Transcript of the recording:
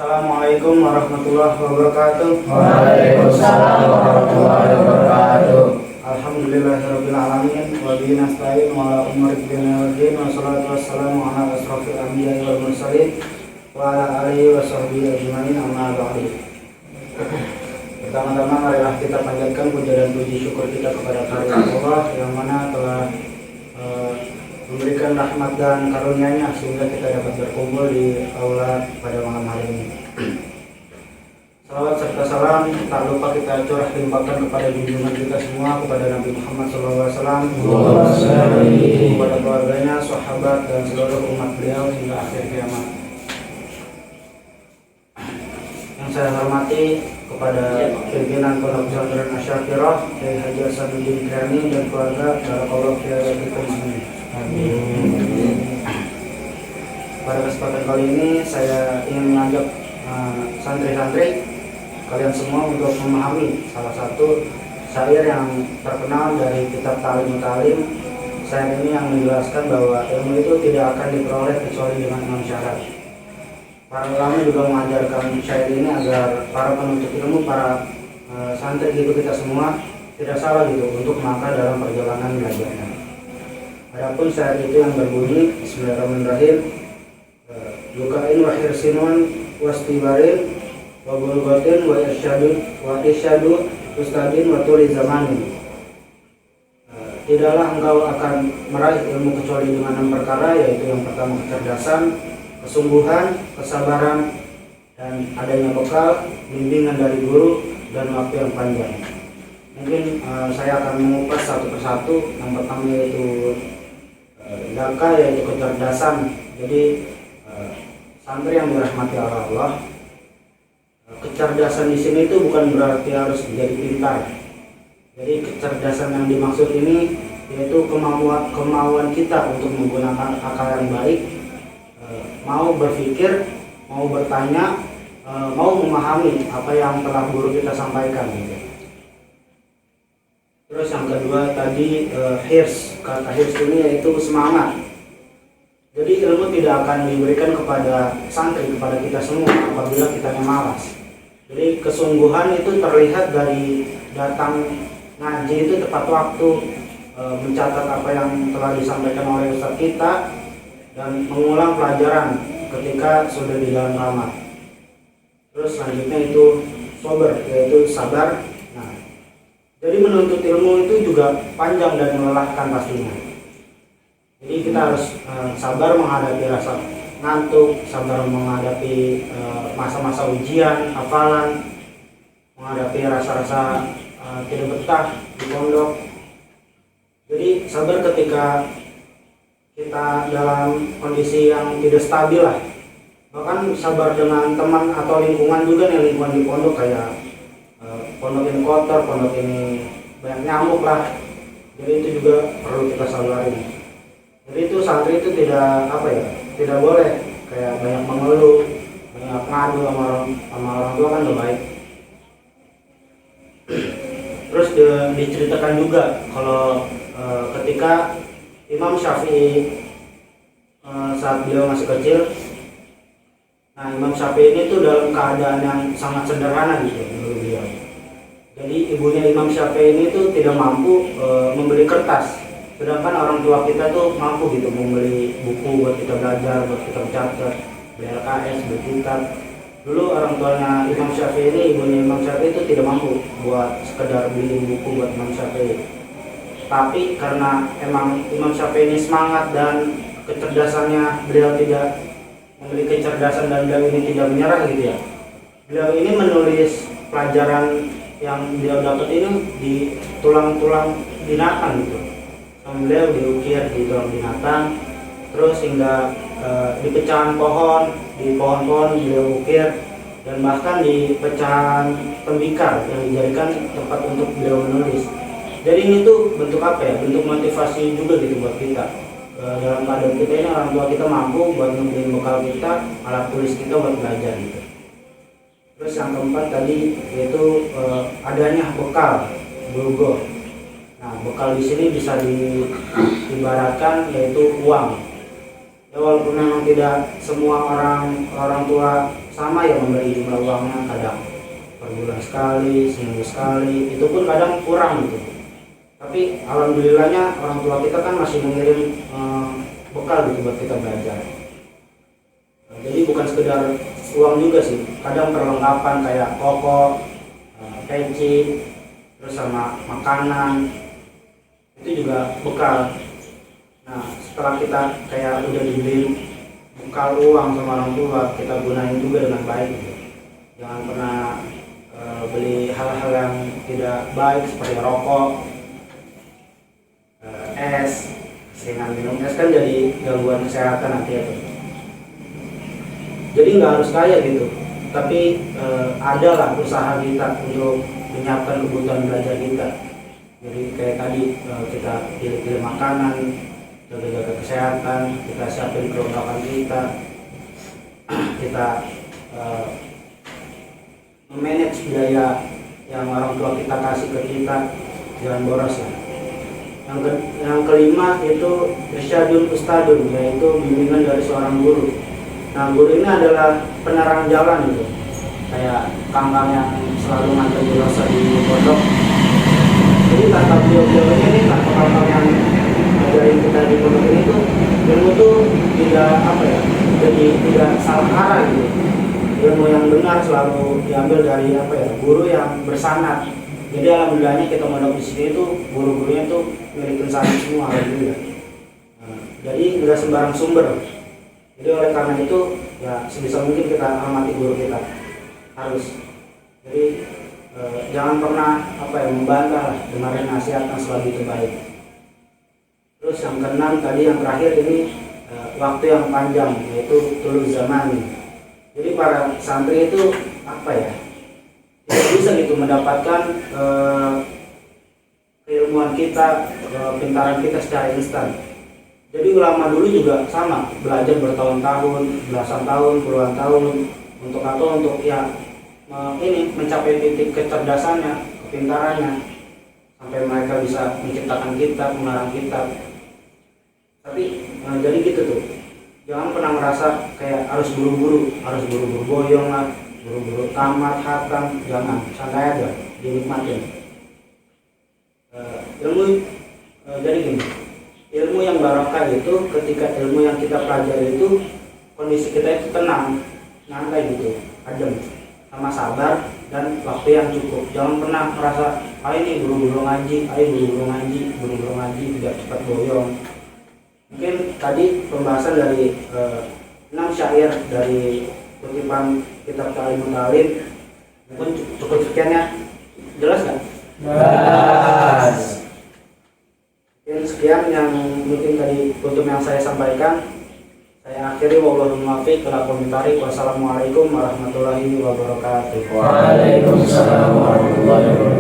Assalamualaikum warahmatullahi wabarakatuh. Waalaikumsalam warahmatullahi wabarakatuh. Alhamdulillahirabbil alamin wa bihi nasta'in wa ala umuri dunya waddin wa salatu wassalamu ala asrofil anbiya'i wal mursalin wa ala alihi wa sahbihi ajmain amma ba'du. Pertama-tama marilah kita panjatkan puja dan puji syukur kita kepada Allah yang mana telah memberikan rahmat dan karunia-Nya sehingga kita dapat berkumpul di aula pada malam hari ini. Salawat serta salam tak lupa kita curah limpahkan kepada junjungan kita semua, kepada Nabi Muhammad SAW, kepada keluarganya, sahabat dan seluruh umat beliau hingga akhir kiamat. Yang saya hormati kepada pimpinan Pondok Pesantren Asy-Syakirah, Kyai Haji Hasanuddin Kriani dan keluarga, barakallahu fi hayatikum amin. Pada kesempatan kali ini saya ingin mengajak santri-santri kalian semua untuk memahami salah satu syair yang terkenal dari kitab Ta'lim Ta'lim. Syair ini yang menjelaskan bahwa ilmu itu tidak akan diperoleh kecuali dengan 6 syarat. Para ulama juga mengajarkan syair ini agar para penuntut ilmu, para santri gitu kita semua tidak salah gitu untuk melangkah dalam perjalanan belajarnya. Adapun syair itu yang berbunyi Bismillahirrahmanirrahim. Yukain wa hirsinun wastibarin wa bulgatin wa irsyadu ustadin wa tuli zamanin. Tidaklah engkau akan meraih ilmu kecuali dengan 6 perkara, yaitu yang pertama kecerdasan, kesungguhan, kesabaran, dan adanya bekal, bimbingan dari guru, dan waktu yang panjang. Mungkin saya akan mengupas satu persatu. Yang pertama yaitu daka, yaitu kecerdasan. Jadi santri yang dirahmati Allah, kecerdasan di sini itu bukan berarti harus menjadi pintar. Jadi kecerdasan yang dimaksud ini yaitu kemauan kita untuk menggunakan akal yang baik, mau berpikir, mau bertanya, mau memahami apa yang telah guru kita sampaikan gitu. Terus yang kedua tadi hirs. Kata hirs ini yaitu semangat. Jadi ilmu tidak akan diberikan kepada santri, kepada kita semua apabila kita malas. Jadi kesungguhan itu terlihat dari datang ngaji itu tepat waktu, mencatat apa yang telah disampaikan oleh ustaz kita, dan mengulang pelajaran ketika sudah di dalam kamar. Terus selanjutnya itu sober, yaitu sabar. Nah, jadi menuntut ilmu itu juga panjang dan melelahkan pastinya. Jadi kita harus sabar menghadapi rasa ngantuk, sabar menghadapi masa-masa ujian, hafalan, menghadapi rasa-rasa tidak betah di pondok. Jadi sabar ketika kita dalam kondisi yang tidak stabil lah. Bahkan sabar dengan teman atau lingkungan juga nih, lingkungan di pondok kayak pondok ini kotor, pondok ini banyak nyamuk lah. Jadi itu juga perlu kita sabarin. Jadi itu santri itu tidak tidak boleh kayak banyak mengeluh, banyak ngadu sama orang tua, kan gak baik. Terus diceritakan juga kalau ketika Imam Syafi'i saat beliau masih kecil, nah Imam Syafi'i ini tuh dalam keadaan yang sangat sederhana gitu menurut beliau. Jadi ibunya Imam Syafi'i ini tuh tidak mampu membeli kertas, sedangkan orang tua kita tuh mampu gitu membeli buku buat kita belajar, buat kita mencatat, beli LKS, beli kitab. Dulu orang tuanya Imam Syafi'i ini, ibunya Imam Syafi'i itu tidak mampu buat sekedar beli buku buat Imam Syafi'i. Tapi karena emang Imam Syafi'i ini semangat dan kecerdasannya, beliau tidak memiliki kecerdasan dan beliau ini tidak menyerah gitu ya. Beliau ini menulis pelajaran yang beliau dapat ini di tulang-tulang binatang gitu. Beliau diukir di tulang binatang, terus hingga di pecahan pohon, di pohon-pohon beliau ukir, dan bahkan di pecahan tembikar yang dijadikan tempat untuk beliau menulis. Jadi ini tuh bentuk apa ya? Bentuk motivasi juga gitu buat kita. Dalam keadaan kita ini orang tua kita mampu buat membeli bekal kita, alat tulis kita buat belajar gitu. Terus yang keempat tadi yaitu adanya bekal, bulgo. Nah, bekal di sini bisa diibaratkan yaitu uang. Ya, walaupun memang tidak semua orang tua sama yang memberi jumlah uangnya, kadang per bulan sekali, seminggu sekali, itu pun kadang kurang gitu. Tapi alhamdulillahnya orang tua kita kan masih mengirim bekal gitu buat kita belajar. Jadi bukan sekedar uang juga sih, kadang perlengkapan kayak koko, peci, terus sama makanan, itu juga bekal. Nah setelah kita kayak udah dibeli bekal uang sama orang tua, kita gunain juga dengan baik gitu. Jangan pernah beli hal-hal yang tidak baik seperti rokok, es, seringan minum es kan jadi gangguan kesehatan nanti ya. Jadi nggak harus kaya gitu, tapi adalah usaha kita untuk menyiapkan kebutuhan belajar kita. Jadi kayak tadi kita pilih-pilih makanan, jaga-jaga kesehatan, kita siapin kelengkapan kita, kita memanage biaya yang orang tua kita kasih ke kita, jangan boros ya. Yang kelima itu irsyadun ustadun, yaitu bimbingan dari seorang guru. Nah guru ini adalah penerang jalan gitu, kayak kambang yang selalu nganter jelasah di pondok. Jadi tanpa beliau-beliau ini, tanpa kambang yang ngajarin kita di pondok ini tuh, ilmu tuh tidak jadi tidak salah arah gitu. Ilmu yang benar selalu diambil dari guru yang bersanad. Jadi alhamdulillahnya kita mondok di sini tuh guru-gurunya tuh milikin sanad semua, alhamdulillah. Jadi nggak sembarang sumber. Jadi oleh karena itu ya sebisa mungkin kita hormati guru kita, harus. Jadi jangan pernah membantah lah, dengarin nasihat yang selalu itu baik. Terus yang keenam tadi, yang terakhir ini waktu yang panjang, yaitu tulul zaman. Jadi para santri itu tidak bisa gitu mendapatkan keilmuan kita, kepintaran kita secara instan. Jadi ulama dulu juga sama, belajar bertahun-tahun, belasan tahun, puluhan tahun. Untuk apa? Untuk mencapai titik kecerdasannya, kepintarannya, sampai mereka bisa menciptakan kitab, mengarang kitab. Tapi jadi gitu tuh, jangan pernah merasa kayak harus buru-buru boyong lah, buru-buru tamat, hatam. Jangan, santai aja, dinikmatin. Jadi gini, ilmu yang barokah itu ketika ilmu yang kita pelajari itu kondisi kita itu tenang, nyantai gitu, adem, sama sabar dan waktu yang cukup. Jangan pernah merasa ini buru-buru ngaji, buru-buru ngaji, tidak cepat boyong. Mungkin tadi pembahasan dari 6 syair dari kutipan kitab Ta'limut Ta'lim, mungkin cukup sekian ya. Jelas nggak? Jelas. Sekian yang mungkin tadi untuk yang saya sampaikan. Saya akhiri, wallahul muwaffiq, ila komentari. Wassalamualaikum warahmatullahi wabarakatuh. Waalaikumsalam warahmatullahi wabarakatuh.